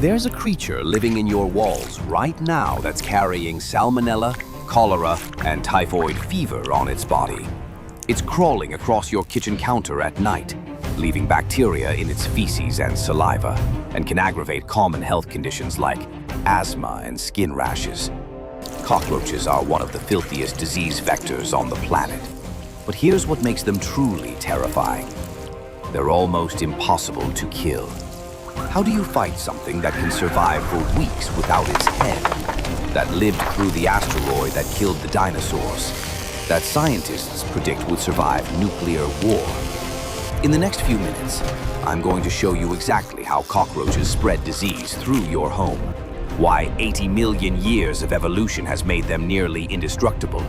There's a creature living in your walls right now that's carrying salmonella, cholera, and typhoid fever on its body. It's crawling across your kitchen counter at night, leaving bacteria in its feces and saliva, and can aggravate common health conditions like asthma and skin rashes. Cockroaches are one of the filthiest disease vectors on the planet. But here's what makes them truly terrifying. They're almost impossible to kill. How do you fight something that can survive for weeks without its head? That lived through the asteroid that killed the dinosaurs? That scientists predict would survive nuclear war? In the next few minutes, I'm going to show you exactly how cockroaches spread disease through your home, why 80 million years of evolution has made them nearly indestructible,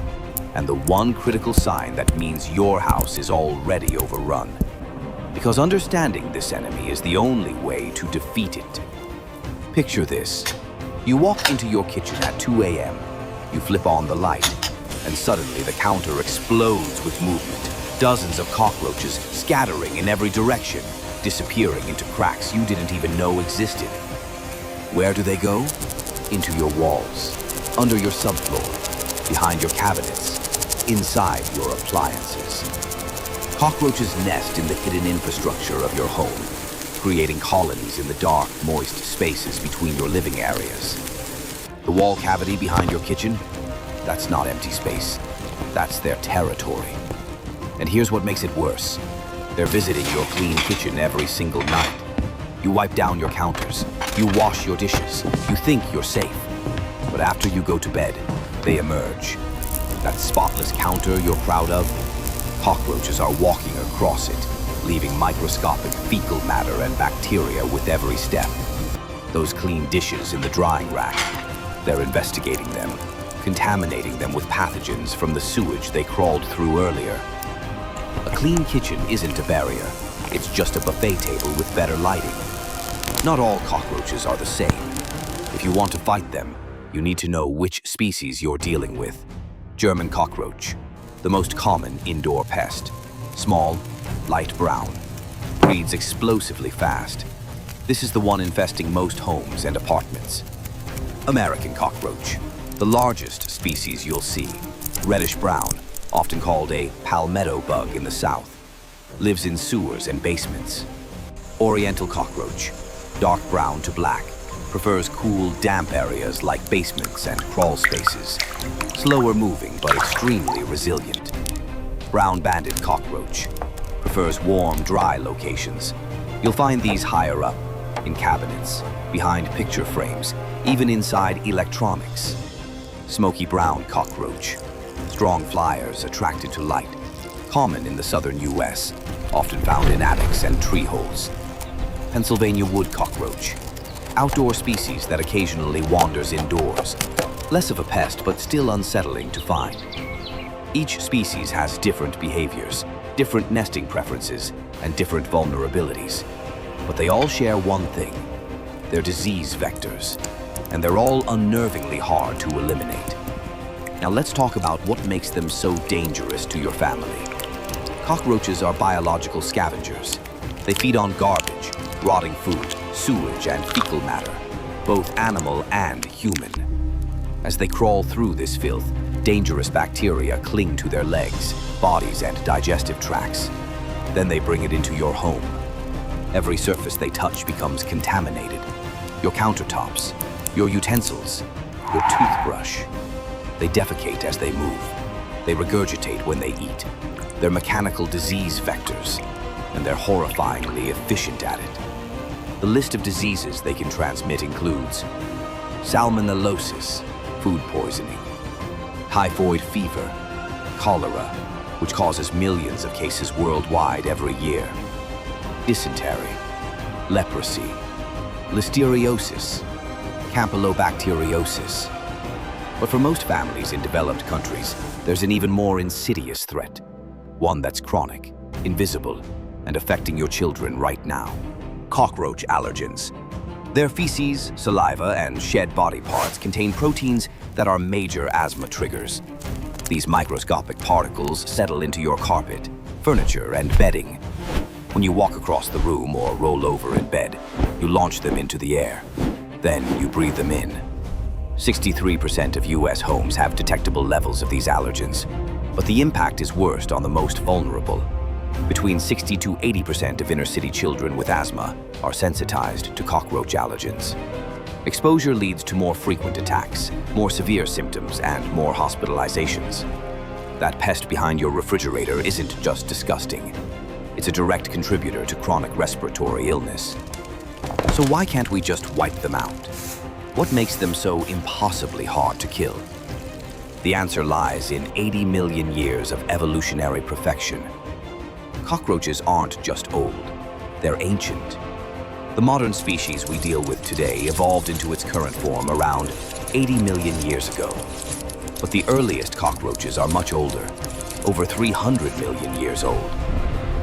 and the one critical sign that means your house is already overrun. Because understanding this enemy is the only way to defeat it. Picture this. You walk into your kitchen at 2 a.m., you flip on the light, and suddenly the counter explodes with movement. Dozens of cockroaches scattering in every direction, disappearing into cracks you didn't even know existed. Where do they go? Into your walls, under your subfloor, behind your cabinets, inside your appliances. Cockroaches nest in the hidden infrastructure of your home, creating colonies in the dark, moist spaces between your living areas. The wall cavity behind your kitchen? That's not empty space. That's their territory. And here's what makes it worse. They're visiting your clean kitchen every single night. You wipe down your counters. You wash your dishes. You think you're safe. But after you go to bed, they emerge. That spotless counter you're proud of? Cockroaches are walking across it, leaving microscopic fecal matter and bacteria with every step. Those clean dishes in the drying rack, they're investigating them, contaminating them with pathogens from the sewage they crawled through earlier. A clean kitchen isn't a barrier. It's just a buffet table with better lighting. Not all cockroaches are the same. If you want to fight them, you need to know which species you're dealing with. German cockroach, the most common indoor pest. Small, light brown, breeds explosively fast. This is the one infesting most homes and apartments. American cockroach, the largest species you'll see. Reddish brown, often called a palmetto bug in the south. Lives in sewers and basements. Oriental cockroach, dark brown to black. Prefers cool, damp areas like basements and crawl spaces. Slower moving, but extremely resilient. Brown-banded cockroach. Prefers warm, dry locations. You'll find these higher up, in cabinets, behind picture frames, even inside electronics. Smoky brown cockroach. Strong flyers attracted to light. Common in the southern U.S., often found in attics and tree holes. Pennsylvania wood cockroach. Outdoor species that occasionally wanders indoors. Less of a pest, but still unsettling to find. Each species has different behaviors, different nesting preferences, and different vulnerabilities. But they all share one thing. They're disease vectors, and they're all unnervingly hard to eliminate. Now let's talk about what makes them so dangerous to your family. Cockroaches are biological scavengers. They feed on garbage, rotting food, sewage, and fecal matter, both animal and human. As they crawl through this filth, dangerous bacteria cling to their legs, bodies, and digestive tracts. Then they bring it into your home. Every surface they touch becomes contaminated. Your countertops, your utensils, your toothbrush. They defecate as they move. They regurgitate when they eat. They're mechanical disease vectors, and they're horrifyingly efficient at it. The list of diseases they can transmit includes salmonellosis, food poisoning, typhoid fever, cholera, which causes millions of cases worldwide every year, dysentery, leprosy, listeriosis, campylobacteriosis. But for most families in developed countries, there's an even more insidious threat, one that's chronic, invisible, and affecting your children right now. Cockroach allergens. Their feces, saliva, and shed body parts contain proteins that are major asthma triggers. These microscopic particles settle into your carpet, furniture, and bedding. When you walk across the room or roll over in bed, you launch them into the air. Then you breathe them in. 63% of US homes have detectable levels of these allergens, but the impact is worst on the most vulnerable. Between 60 to 80% of inner-city children with asthma are sensitized to cockroach allergens. Exposure leads to more frequent attacks, more severe symptoms, and more hospitalizations. That pest behind your refrigerator isn't just disgusting. It's a direct contributor to chronic respiratory illness. So why can't we just wipe them out? What makes them so impossibly hard to kill? The answer lies in 80 million years of evolutionary perfection. Cockroaches aren't just old, they're ancient. The modern species we deal with today evolved into its current form around 80 million years ago. But the earliest cockroaches are much older, over 300 million years old.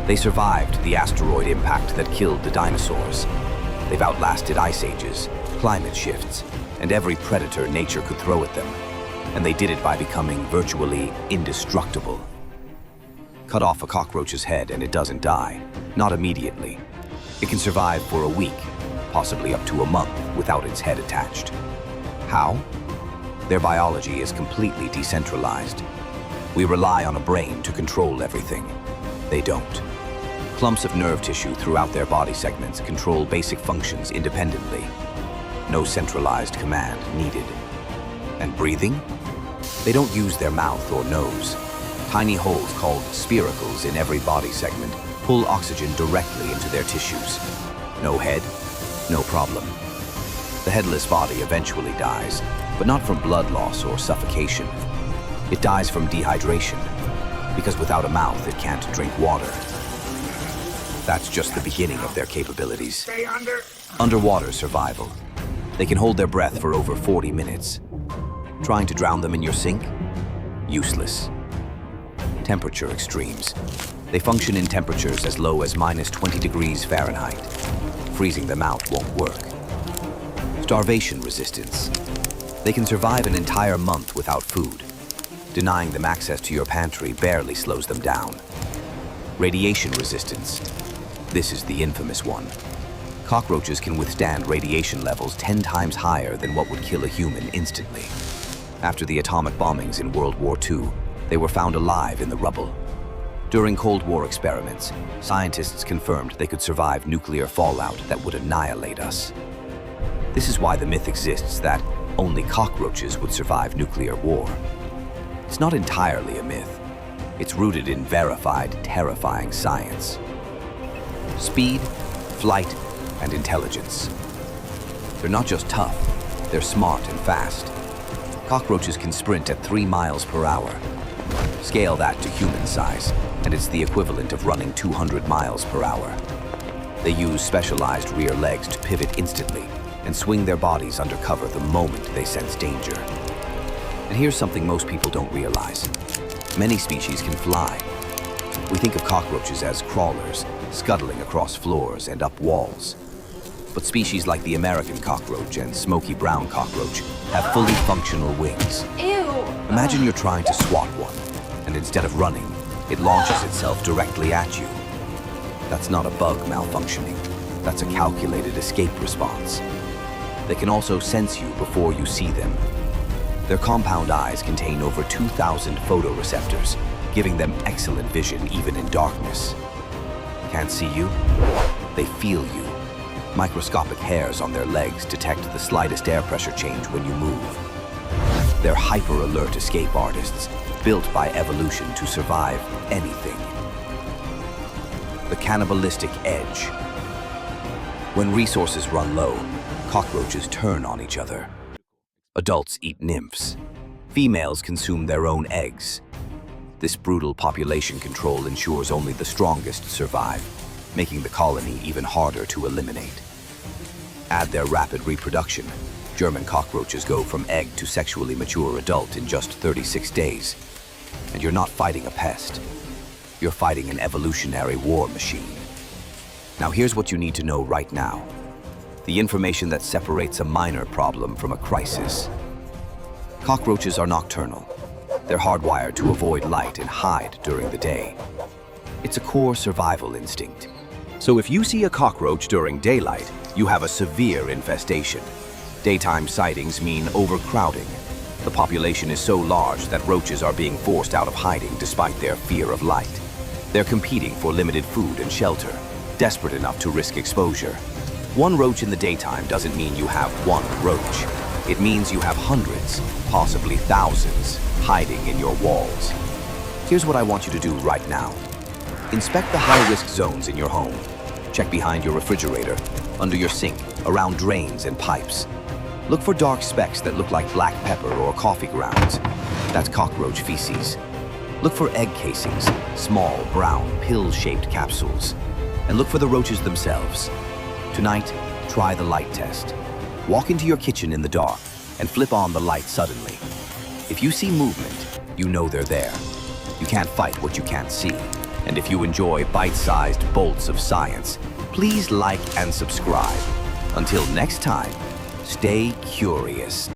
They survived the asteroid impact that killed the dinosaurs. They've outlasted ice ages, climate shifts, and every predator nature could throw at them. And they did it by becoming virtually indestructible. Cut off a cockroach's head and it doesn't die, not immediately. It can survive for a week, possibly up to a month, without its head attached. How? Their biology is completely decentralized. We rely on a brain to control everything. They don't. Clumps of nerve tissue throughout their body segments control basic functions independently. No centralized command needed. And breathing? They don't use their mouth or nose. Tiny holes called spiracles in every body segment pull oxygen directly into their tissues. No head, no problem. The headless body eventually dies, but not from blood loss or suffocation. It dies from dehydration, because without a mouth it can't drink water. That's just the beginning of their capabilities. Underwater survival. They can hold their breath for over 40 minutes. Trying to drown them in your sink? Useless. Temperature extremes. They function in temperatures as low as -20 degrees Fahrenheit. Freezing them out won't work. Starvation resistance. They can survive an entire month without food. Denying them access to your pantry barely slows them down. Radiation resistance. This is the infamous one. Cockroaches can withstand radiation levels 10 times higher than what would kill a human instantly. After the atomic bombings in World War II, they were found alive in the rubble. During Cold War experiments, scientists confirmed they could survive nuclear fallout that would annihilate us. This is why the myth exists that only cockroaches would survive nuclear war. It's not entirely a myth. It's rooted in verified, terrifying science. Speed, flight, and intelligence. They're not just tough, they're smart and fast. Cockroaches can sprint at 3 miles per hour. Scale that to human size, and it's the equivalent of running 200 miles per hour. They use specialized rear legs to pivot instantly and swing their bodies under cover the moment they sense danger. And here's something most people don't realize. Many species can fly. We think of cockroaches as crawlers, scuttling across floors and up walls. But species like the American cockroach and smoky brown cockroach have fully functional wings. Ew! Imagine you're trying to swat one, and instead of running, it launches itself directly at you. That's not a bug malfunctioning. That's a calculated escape response. They can also sense you before you see them. Their compound eyes contain over 2,000 photoreceptors, giving them excellent vision even in darkness. Can't see you? They feel you. Microscopic hairs on their legs detect the slightest air pressure change when you move. They're hyper-alert escape artists, built by evolution to survive anything. The cannibalistic edge. When resources run low, cockroaches turn on each other. Adults eat nymphs. Females consume their own eggs. This brutal population control ensures only the strongest survive, making the colony even harder to eliminate. Add their rapid reproduction. German cockroaches go from egg to sexually mature adult in just 36 days. And you're not fighting a pest. You're fighting an evolutionary war machine. Now here's what you need to know right now. The information that separates a minor problem from a crisis. Cockroaches are nocturnal. They're hardwired to avoid light and hide during the day. It's a core survival instinct. So if you see a cockroach during daylight, you have a severe infestation. Daytime sightings mean overcrowding. The population is so large that roaches are being forced out of hiding despite their fear of light. They're competing for limited food and shelter, desperate enough to risk exposure. One roach in the daytime doesn't mean you have one roach. It means you have hundreds, possibly thousands, hiding in your walls. Here's what I want you to do right now. Inspect the high-risk zones in your home. Check behind your refrigerator, under your sink, around drains and pipes. Look for dark specks that look like black pepper or coffee grounds. That's cockroach feces. Look for egg casings, small, brown, pill-shaped capsules. And look for the roaches themselves. Tonight, try the light test. Walk into your kitchen in the dark and flip on the light suddenly. If you see movement, you know they're there. You can't fight what you can't see. And if you enjoy bite-sized bolts of science, please like and subscribe. Until next time, stay curious.